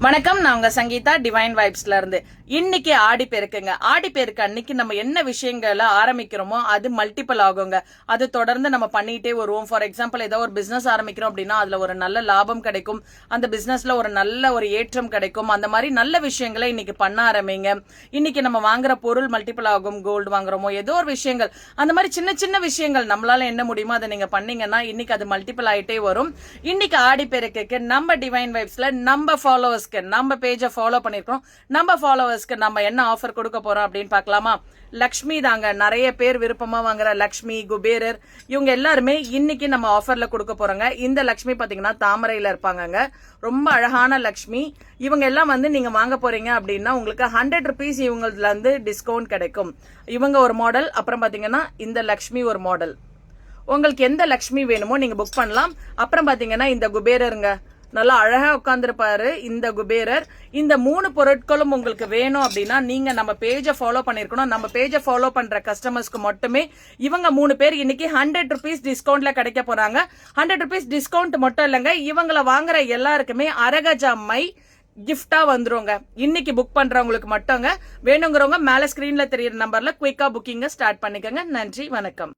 வணக்கம், நான் உங்க சங்கீதா டிவைன் வைப்ஸ்ல இருந்து. இன்னைக்கு ஆடி பெருக்குங்க. ஆடி பெருக்கு அன்னைக்கு நம்ம என்ன விஷயங்களை ஆரம்பிக்கிறோமோ அது மல்டிபிள் ஆகுங்க. அது தொடர்ந்து நம்ம பண்ணிட்டே வருவோம். ஃபார் எக்ஸாம்பிள், ஏதோ ஒரு பிசினஸ் ஆரம்பிக்கிறோம் அப்படின்னா அதுல ஒரு நல்ல லாபம் கிடைக்கும், அந்த பிசினஸ்ல ஒரு நல்ல ஏற்றம் கிடைக்கும். அந்த மாதிரி நல்ல விஷயங்களை இன்னைக்கு பண்ண ஆரம்பிங்க. இன்னைக்கு நம்ம வாங்குற பொருள் மல்டிபிள் ஆகும். கோல்டு வாங்குறோமோ ஏதோ ஒரு விஷயங்கள், அந்த மாதிரி சின்ன சின்ன விஷயங்கள் நம்மளால என்ன முடியுமோ அதை நீங்க பண்ணீங்கன்னா இன்னைக்கு அது மல்டிபிள் ஆயிட்டே வரும். இன்னைக்கு ஆடி பெருக்குக்கு நம்ம டிவைன் வைப்ஸ்ல நம்ம ஃபாலோவர்ஸ் நம்ம பேஜை ஃபாலோ பண்ணிருக்கோம். நம்ம ஃபாலோவர்ஸ்க்கு நம்ம என்ன ஆஃபர் கொடுக்க போறோம் அப்படின்னு பார்க்கலாமா? லக்ஷ்மி தாங்க, நிறைய பேர் விருப்பமா வாங்குற லக்ஷ்மி, குபேரர், இவங்க எல்லாருமே இன்னைக்கு நம்ம ஆஃபர்ல கொடுக்க போறோங்க. இந்த லக்ஷ்மி பாத்தீங்கன்னா தாமரையில இருப்பாங்க, ரொம்ப அழகான லக்ஷ்மி. இவங்க எல்லாம் நீங்க வாங்க போறீங்க அப்படின்னா உங்களுக்கு 100 rupees இவங்கள இருந்து டிஸ்கவுண்ட் கிடைக்கும். இவங்க ஒரு மாடல், அப்புறம் பாத்தீங்கன்னா இந்த லக்ஷ்மி ஒரு மாடல். உங்களுக்கு எந்த லக்ஷ்மி வேணுமோ நீங்க புக் பண்ணலாம். அப்புறம் பாத்தீங்கன்னா இந்த குபேரருங்க, நல்லா அழகா உட்காந்துருப்பாரு இந்த குபேரர். இந்த 3 பொருட்களும் உங்களுக்கு வேணும் அப்படின்னா நீங்க நம்ம பேஜை ஃபாலோ பண்ணிருக்கணும். நம்ம பேஜை ஃபாலோ பண்ற கஸ்டமர்ஸ்க்கு மட்டுமே இவங்க 3 பேர் இன்னைக்கு 100 rupees டிஸ்கவுண்ட்ல கிடைக்க போறாங்க. 100 rupees டிஸ்கவுண்ட் மட்டும் இல்லைங்க, இவங்கள வாங்குற எல்லாருக்குமே அரகஜா மை கிஃப்டா வந்துருங்க. இன்னைக்கு புக் பண்றவங்களுக்கு மட்டுங்க. வேணுங்கிறவங்க மேல ஸ்கிரீன்ல தெரியுற நம்பர்ல குயிக்கா புக்கிங்க ஸ்டார்ட் பண்ணிக்கங்க. நன்றி, வணக்கம்.